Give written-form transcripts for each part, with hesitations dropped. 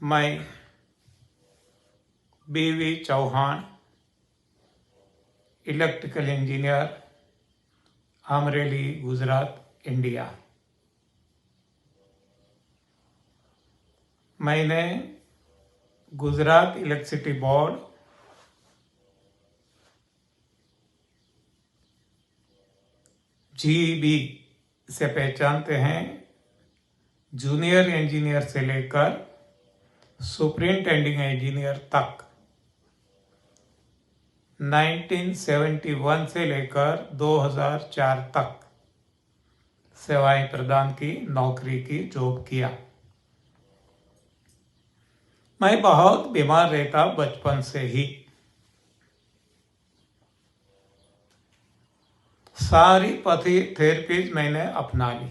मैं BV Chauhan, electrical engineer, Amreli, Gujarat, India. मैंने Gujarat electricity board GEB से पहचानते हैं, जूनियर इंजीनियर से लेकर सुपरिंटेंडिंग इंजीनियर तक 1971 से लेकर 2004 तक सेवाएं प्रदान की, नौकरी की, जॉब किया। मैं बहुत बीमार रहता बचपन से ही। सारी पथी थेरेपीज मैंने अपना ली।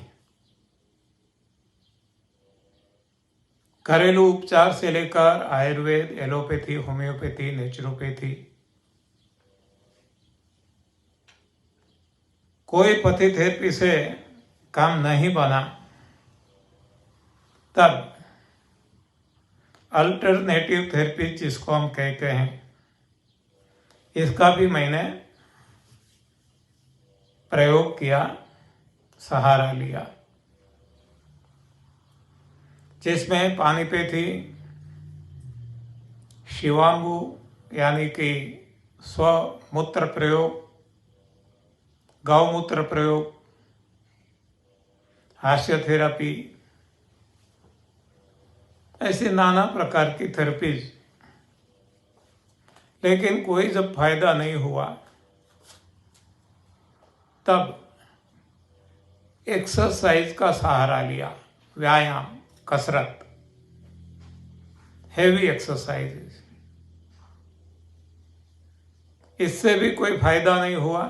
घरेलू उपचार से लेकर आयुर्वेद, एलोपैथी, होम्योपैथी, नेचुरोपैथी, कोई पथी थेरेपी से काम नहीं बना। तब अल्टरनेटिव थेरेपी जिसको हम कहते हैं, इसका भी मैंने प्रयोग किया, सहारा लिया, जिसमें पानीपैथी, शिवांगु यानी कि स्वमूत्र प्रयोग, गौमूत्र प्रयोग, हास्य थेरेपी, ऐसे नाना प्रकार की थेरेपीज। लेकिन कोई जब फायदा नहीं हुआ, तब एक्सरसाइज का सहारा लिया, व्यायाम, कसरत, हेवी एक्सरसाइजेस। इससे भी कोई फायदा नहीं हुआ,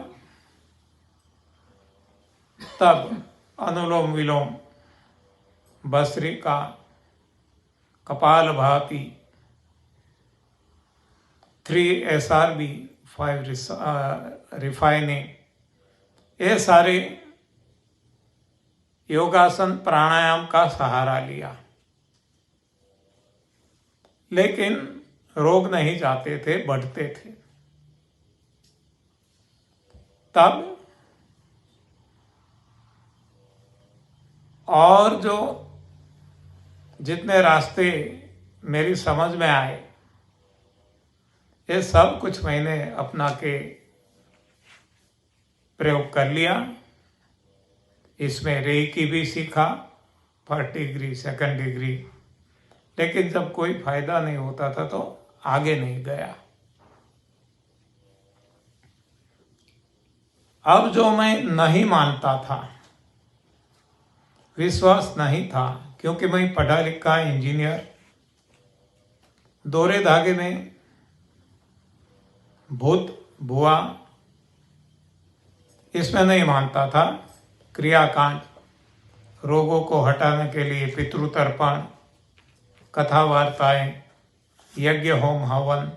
तब अनुलोम विलोम, भस्त्रिका, कपालभाति, 3SRB, 5 रिफाइनिंग, ये सारे योगासन, प्राणायाम का सहारा लिया। लेकिन रोग नहीं जाते थे, बढ़ते थे। तब और जो जितने रास्ते मेरी समझ में आए, ये सब कुछ मैंने अपना के प्रयोग कर लिया। इसमें रेकी भी सीखा, 1st डिग्री, 2nd डिग्री। लेकिन जब कोई फायदा नहीं होता था तो आगे नहीं गया। अब जो मैं नहीं मानता था, विश्वास नहीं था, क्योंकि मैं पढ़ा लिखा इंजीनियर, दोहरे धागे में भूत भुआ, इसमें नहीं मानता था। क्रियाकांड, रोगों को हटाने के लिए पितृतर्पण, कथा वार्ताएं, यज्ञ, होम, हवन,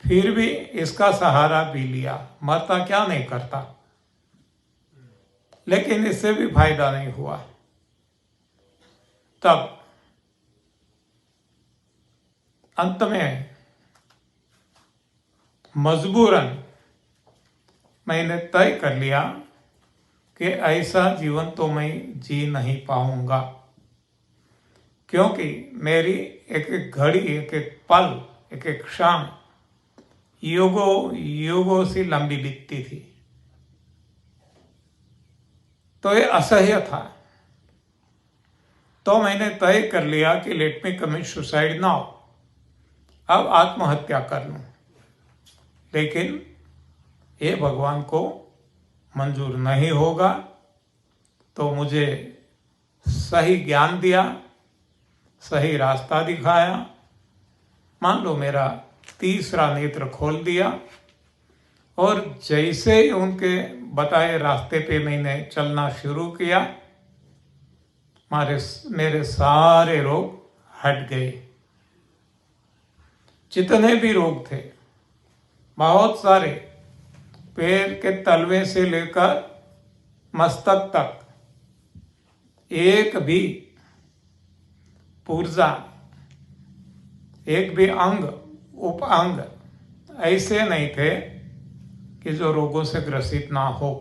फिर भी इसका सहारा भी लिया। मरता क्या नहीं करता, लेकिन इससे भी फायदा नहीं हुआ। तब अंत में मजबूरन मैंने तय कर लिया कि ऐसा जीवन तो मैं जी नहीं पाऊंगा, क्योंकि मेरी एक एक घड़ी, एक एक पल, एक एक क्षण युगों से लंबी बीतती थी। तो ये असह्य था। तो मैंने तय कर लिया कि let me commit suicide now, अब आत्महत्या कर लूं। लेकिन ये भगवान को मंजूर नहीं होगा। तो मुझे सही ज्ञान दिया, सही रास्ता दिखाया। मान लो मेरा तीसरा नेत्र खोल दिया, और जैसे ही उनके बताए रास्ते पे मैंने चलना शुरू किया, मेरे सारे रोग हट गए। जितने भी रोग थे, बहुत सारे, पैर के तलवे से लेकर मस्तक तक, एक भी पुर्जा, एक भी अंग उप अंग ऐसे नहीं थे कि जो रोगों से ग्रसित ना हो,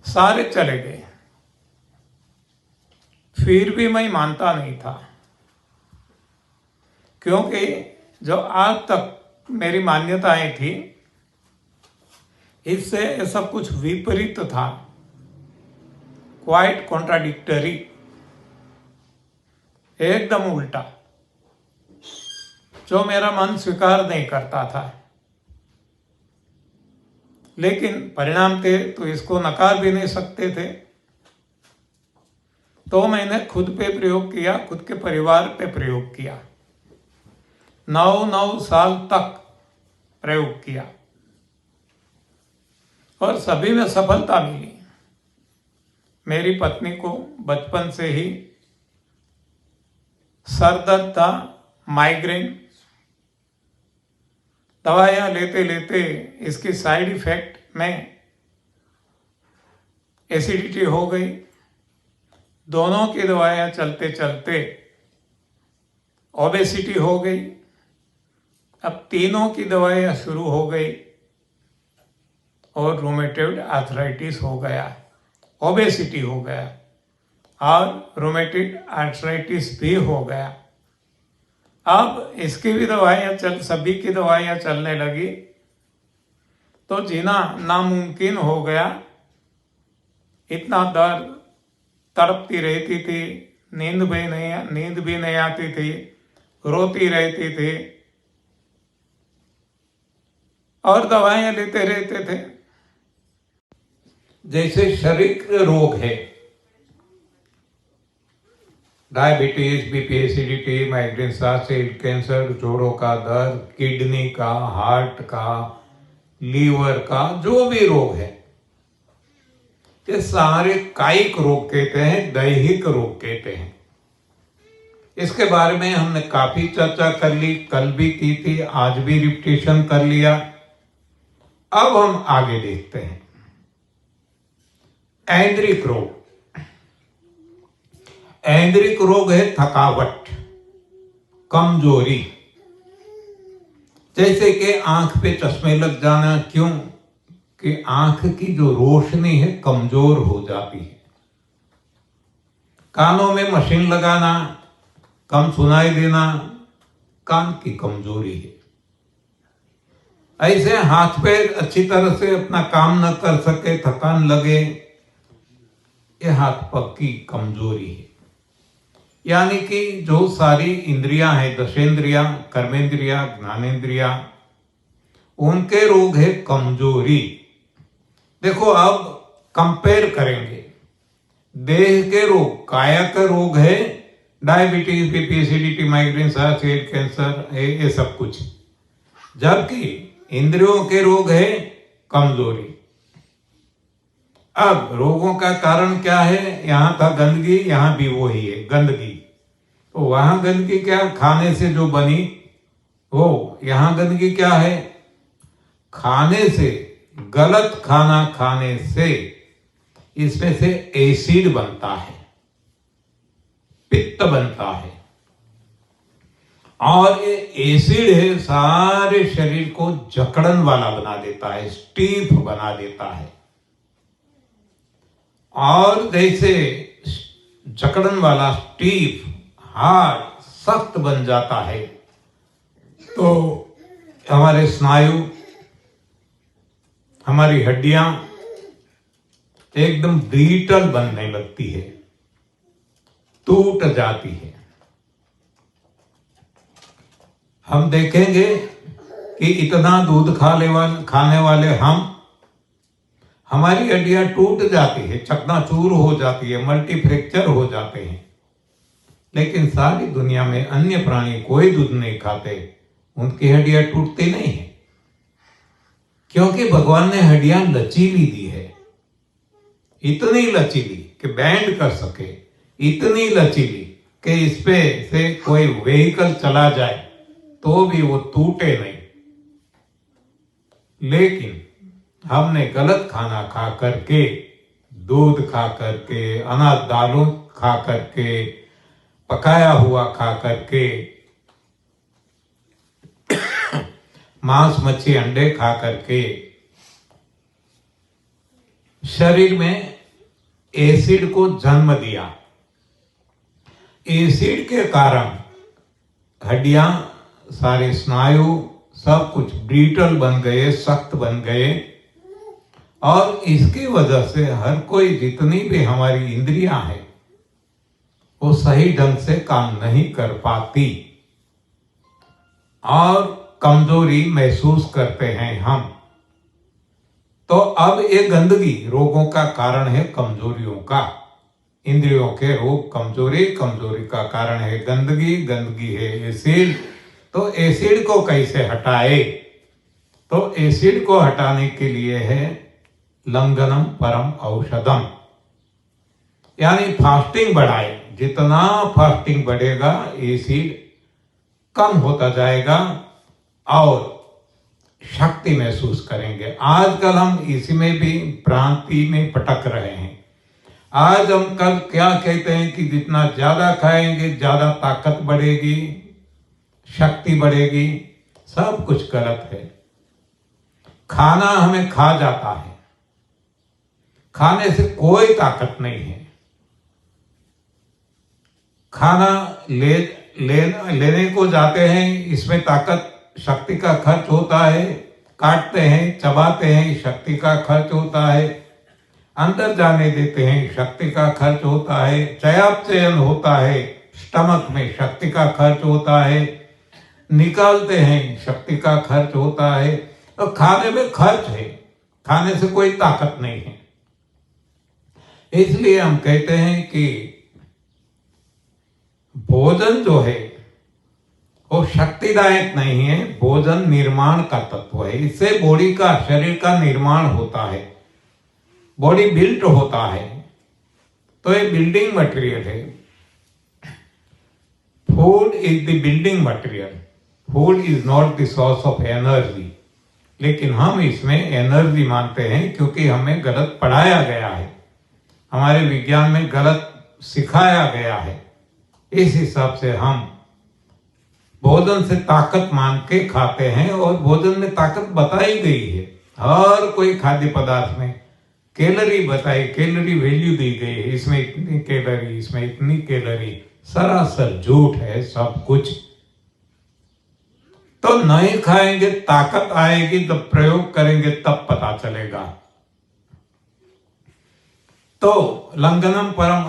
सारे चले गए। फिर भी मैं मानता नहीं था, क्योंकि जो आज तक मेरी मान्यताएं थी इससे सब कुछ विपरीत था, क्वाइट कॉन्ट्राडिक्टरी, एकदम उल्टा, जो मेरा मन स्वीकार नहीं करता था। लेकिन परिणाम थे तो इसको नकार भी नहीं सकते थे। तो मैंने खुद पे प्रयोग किया, खुद के परिवार पे प्रयोग किया, 9 साल तक प्रयोग किया और सभी में सफलता मिली। मेरी पत्नी को बचपन से ही सर दर्द था, माइग्रेन, दवाइयां लेते लेते इसकी साइड इफेक्ट में एसिडिटी हो गई। दोनों की दवाइयां चलते चलते ओबेसिटी हो गई। अब तीनों की दवाइयां शुरू हो गई और रूमेटॉइड आर्थराइटिस हो गया, ओबेसिटी हो गया और रूमेटॉइड आर्थराइटिस भी हो गया। अब इसकी भी दवाइयां सभी की दवाइयां चलने लगी तो जीना नामुमकिन हो गया। इतना दर्द, तड़पती रहती थी, नींद भी नहीं आती थी, रोती रहती थी और दवाइयां लेते रहते थे। जैसे शरीर रोग है, डायबिटीज, बीपी, एसिडिटी, माइग्रेन, सांस से कैंसर, जोड़ों का दर्द, किडनी का, हार्ट का, लीवर का, जो भी रोग है, ये सारे कायिक रोग कहते हैं, दैहिक रोग कहते हैं। इसके बारे में हमने काफी चर्चा कर ली, कल भी की थी, आज भी रिपीटेशन कर लिया। अब हम आगे देखते हैं ऐंद्रिक रोग। ऐंद्रिक रोग है थकावट, कमजोरी, जैसे कि आंख पे चश्मे लग जाना। क्यों? कि आंख की जो रोशनी है कमजोर हो जाती है। कानों में मशीन लगाना, कम सुनाई देना, कान की कमजोरी है। ऐसे हाथ पैर अच्छी तरह से अपना काम न कर सके, थकान लगे, ये हाथ पैर की कमजोरी है। यानी कि जो सारी इंद्रियां हैं, दशेंद्रियां, कर्मेंद्रियां, ज्ञानेंद्रियां, उनके रोग है कमजोरी। देखो अब कंपेयर करेंगे। देह के रोग, काया का रोग है डायबिटीज, बीपी, एसिडिटी, माइग्रेन, सांस, कैंसर, ये सब कुछ, जबकि इंद्रियों के रोग है कमजोरी। अब रोगों का कारण क्या है? यहां था गंदगी, यहां भी वही है गंदगी। तो वहां गंदगी क्या? खाने से जो बनी वो। यहां गंदगी क्या है? खाने से, गलत खाना खाने से इसमें से एसिड बनता है, पित्त बनता है, और ये एसिड है सारे शरीर को जकड़न वाला बना देता है, स्टीफ बना देता है। और जैसे जकड़न वाला स्टीफ, हार्ड, सख्त बन जाता है तो हमारे स्नायु, हमारी हड्डियां एकदम ब्रिटल बनने लगती है, टूट जाती है। हम देखेंगे कि इतना दूध खाने वाले हमारी हड्डियां टूट जाती है, चकनाचूर हो जाती है, मल्टी फ्रैक्चर हो जाते हैं। लेकिन सारी दुनिया में अन्य प्राणी कोई दूध नहीं खाते, उनकी हड्डियां टूटती नहीं है, क्योंकि भगवान ने हड्डियां लचीली दी है। इतनी लचीली कि बैंड कर सके, इतनी लचीली कि इस पे से कोई व्हीकल चला जाए तो भी वो टूटे नहीं। लेकिन हमने गलत खाना खा करके, दूध खा करके, अनाज दालों खा करके, पकाया हुआ खा करके, मांस मच्छी अंडे खा करके शरीर में एसिड को जन्म दिया। एसिड के कारण हड्डियां, सारे स्नायु सब कुछ ब्रिटल बन गए, सख्त बन गए, और इसकी वजह से हर कोई, जितनी भी हमारी इंद्रियां हैं, वो सही ढंग से काम नहीं कर पाती और कमजोरी महसूस करते हैं हम। तो अब ये गंदगी रोगों का कारण है, कमजोरियों का। इंद्रियों के रोग कमजोरी, कमजोरी का कारण है गंदगी, गंदगी है एसिड। तो एसिड को कैसे हटाए? तो एसिड को हटाने के लिए है लंघनम परम औषधम, यानी फास्टिंग बढ़ाए। जितना फास्टिंग बढ़ेगा एसिड कम होता जाएगा और शक्ति महसूस करेंगे। आजकल हम इसी में भी भ्रांति में पटक रहे हैं। आज हम कल क्या कहते हैं कि जितना ज्यादा खाएंगे ज्यादा ताकत बढ़ेगी, शक्ति बढ़ेगी। सब कुछ गलत है। खाना हमें खा जाता है, खाने से कोई ताकत नहीं है। खाना लेने को जाते हैं, इसमें ताकत, शक्ति का खर्च होता है। काटते हैं, चबाते हैं, शक्ति का खर्च होता है। अंदर जाने देते हैं, शक्ति का खर्च होता है। चयापचयन होता है, स्टमक में शक्ति का खर्च होता है। निकालते हैं, शक्ति का खर्च होता है। तो खाने में खर्च है, खाने से कोई ताकत नहीं है। इसलिए हम कहते हैं कि भोजन जो है वो शक्तिदायक नहीं है, भोजन निर्माण का तत्व है। इससे बॉडी का, शरीर का निर्माण होता है, बॉडी बिल्ट होता है। तो ये बिल्डिंग मटेरियल है। Food is the building material, food is not the source of energy. लेकिन हम इसमें एनर्जी मानते हैं क्योंकि हमें गलत पढ़ाया गया है, हमारे विज्ञान में गलत सिखाया गया है। इस हिसाब से हम भोजन से ताकत मान के खाते हैं और भोजन में ताकत बताई गई है। हर कोई खाद्य पदार्थ में कैलोरी बताई, कैलोरी वैल्यू दी गई है। इसमें इतनी कैलोरी, इसमें इतनी कैलोरी। सरासर झूठ है सब कुछ। तो नहीं खाएंगे, ताकत आएगी, तब प्रयोग करेंगे तब पता चलेगा। तो लंघनम परम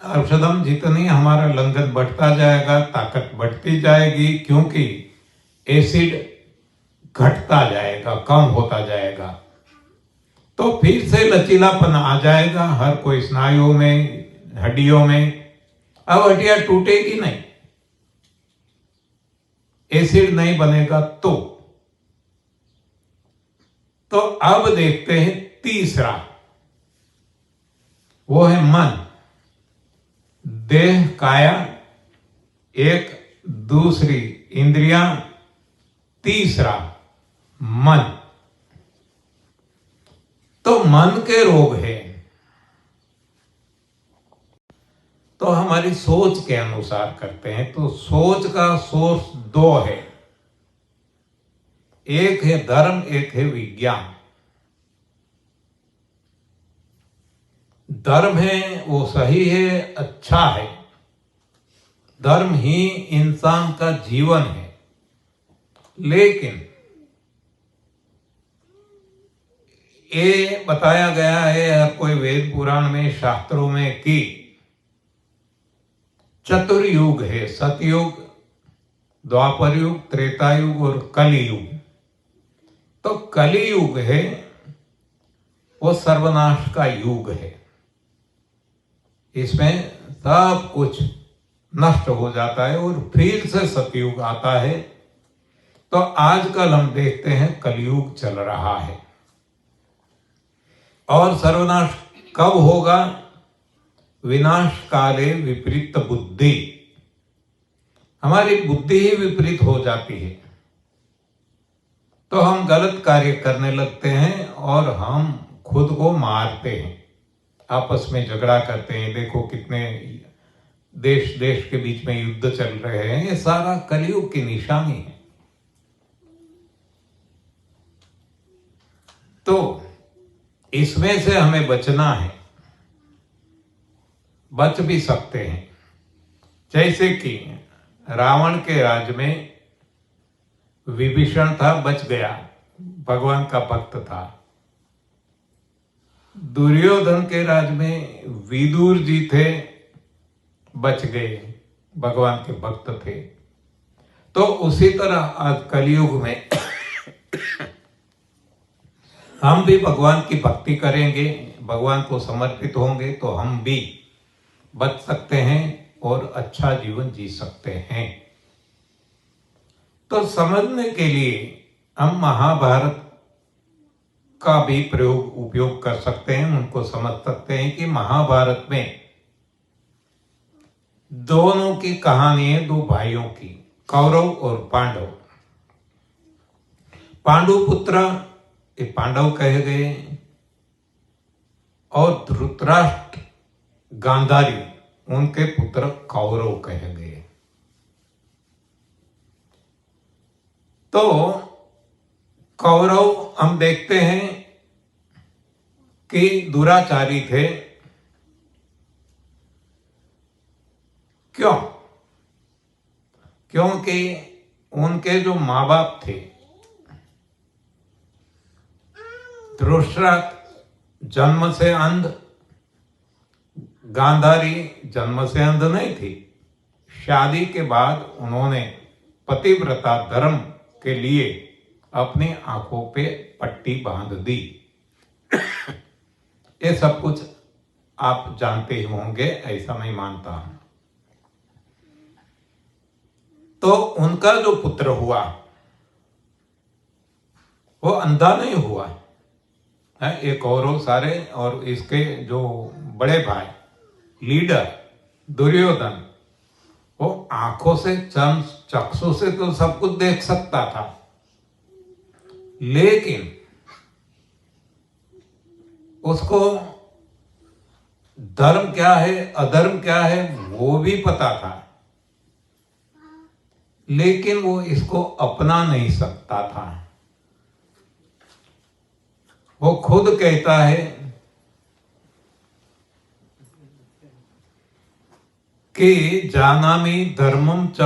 औषधम, जितनी हमारा लंघन बढ़ता जाएगा ताकत बढ़ती जाएगी, क्योंकि एसिड घटता जाएगा, कम होता जाएगा। तो फिर से लचीलापन आ जाएगा हर कोई स्नायुओं में, हड्डियों में। अब हड्डियां टूटेगी नहीं, एसिड नहीं बनेगा। तो अब देखते हैं तीसरा, वो है मन। देह, काया एक, दूसरी इंद्रियां, तीसरा मन। तो मन के रोग है तो हमारी सोच के अनुसार करते हैं। तो सोच का सोर्स दो है, एक है धर्म, एक है विज्ञान। धर्म है वो सही है, अच्छा है। धर्म ही इंसान का जीवन है। लेकिन ये बताया गया है हर कोई वेद पुराण में, शास्त्रों में, कि चतुर्युग है, सतयुग, द्वापर युग, त्रेता युग और कलियुग। तो कलियुग है वो सर्वनाश का युग है। इसमें सब कुछ नष्ट हो जाता है और फिर से सतयुग आता है। तो आजकल हम देखते हैं कलयुग चल रहा है। और सर्वनाश कब होगा? विनाश काले विपरीत बुद्धि। हमारी बुद्धि ही विपरीत हो जाती है तो हम गलत कार्य करने लगते हैं और हम खुद को मारते हैं, आपस में झगड़ा करते हैं। देखो कितने देश देश के बीच में युद्ध चल रहे हैं, ये सारा कलयुग की निशानी है। तो इसमें से हमें बचना है, बच भी सकते हैं। जैसे कि रावण के राज में विभीषण था, बच गया, भगवान का भक्त था। दुर्योधन के राज में विदुर जी थे, बच गए, भगवान के भक्त थे। तो उसी तरह आज कलयुग में हम भी भगवान की भक्ति करेंगे, भगवान को समर्पित होंगे, तो हम भी बच सकते हैं और अच्छा जीवन जी सकते हैं। तो समझने के लिए हम महाभारत का भी उपयोग कर सकते हैं। उनको समझ सकते हैं कि महाभारत में दोनों की कहानी है, दो भाइयों की, कौरव और पांडव। पांडुपुत्र ये पांडव कहे गए और धृतराष्ट्र गांधारी उनके पुत्र कौरव कहे गए। तो कौरव हम देखते हैं कि दुराचारी थे। क्यों? क्योंकि उनके जो माँ बाप थे, धृतराष्ट्र जन्म से अंध, गांधारी जन्म से अंध नहीं थी। शादी के बाद उन्होंने पतिव्रता धर्म के लिए अपनी आंखों पे पट्टी बांध दी। ये सब कुछ आप जानते ही होंगे, ऐसा मैं मानता हूं। तो उनका जो पुत्र हुआ वो अंधा नहीं हुआ है। एक कौरव सारे और इसके जो बड़े भाई लीडर दुर्योधन, वो आंखों से, चक्षु से तो सब कुछ देख सकता था, लेकिन उसको धर्म क्या है अधर्म क्या है वो भी पता था, लेकिन वो इसको अपना नहीं सकता था। वो खुद कहता है कि जानामि धर्मम च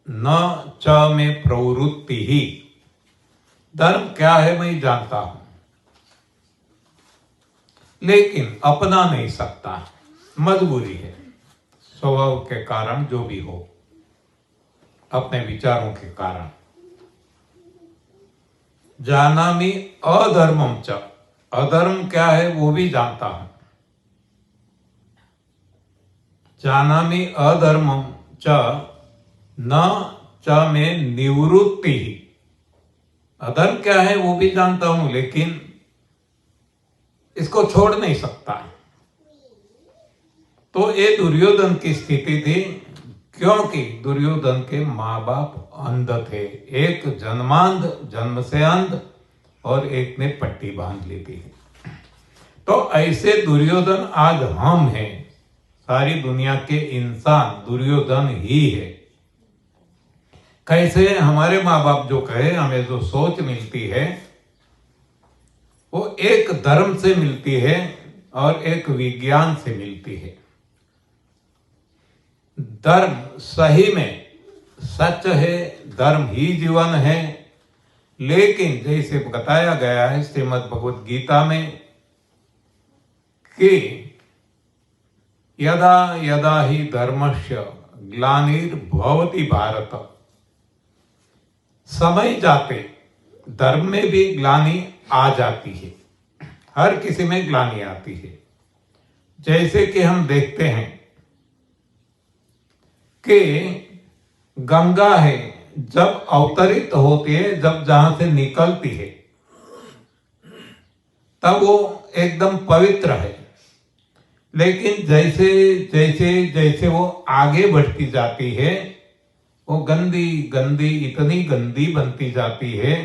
न च में प्रवृत्ति ही। धर्म क्या है मैं जानता हूं, लेकिन अपना नहीं सकता, मजबूरी है, स्वभाव के कारण, जो भी हो, अपने विचारों के कारण। जानामि अधर्मम च, अधर्म क्या है वो भी जानता हूं। जानामि अधर्मम च न च में निवृत्ति ही। अधर्म क्या है वो भी जानता हूं, लेकिन इसको छोड़ नहीं सकता। तो ये दुर्योधन की स्थिति थी, क्योंकि दुर्योधन के माँ बाप अंध थे। एक जन्मांध, जन्म से अंध, और एक ने पट्टी बांध ली थी। तो ऐसे दुर्योधन आज हम हैं। सारी दुनिया के इंसान दुर्योधन ही है। कैसे? हमारे माँ बाप जो कहे, हमें जो सोच मिलती है वो एक धर्म से मिलती है और एक विज्ञान से मिलती है। धर्म सही में सच है, धर्म ही जीवन है, लेकिन जैसे बताया गया है श्रीमद् भगवद गीता में कि यदा यदा ही धर्मस्य ग्लानिर्भवति भारत, समय जाते धर्म में भी ग्लानि आ जाती है। हर किसी में ग्लानि आती है। जैसे कि हम देखते हैं कि गंगा है, जब अवतरित होती है, जब जहां से निकलती है, तब वो एकदम पवित्र है। लेकिन जैसे जैसे जैसे वो आगे बढ़ती जाती है, वो गंदी गंदी, इतनी गंदी बनती जाती है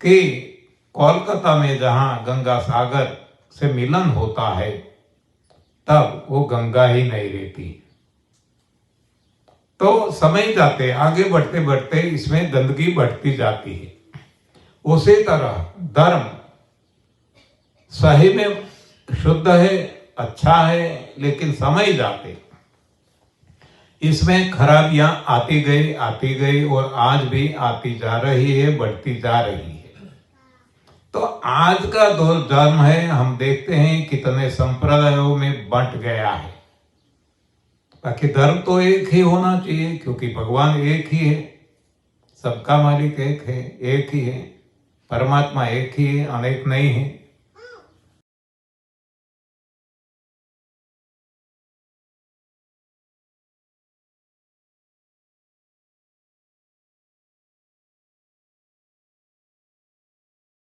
कि कोलकाता में जहां गंगा सागर से मिलन होता है, तब वो गंगा ही नहीं रहती। तो समय जाते आगे बढ़ते बढ़ते इसमें गंदगी बढ़ती जाती है। उसी तरह धर्म सही में शुद्ध है, अच्छा है, लेकिन समय जाते इसमें खराबियां आती गई और आज भी आती जा रही है, बढ़ती जा रही है। तो आज का दौर धर्म है, हम देखते हैं कितने संप्रदायों में बंट गया है। बाकी धर्म तो एक ही होना चाहिए, क्योंकि भगवान एक ही है, सबका मालिक एक है, एक ही है, परमात्मा एक ही है, अनेक नहीं है।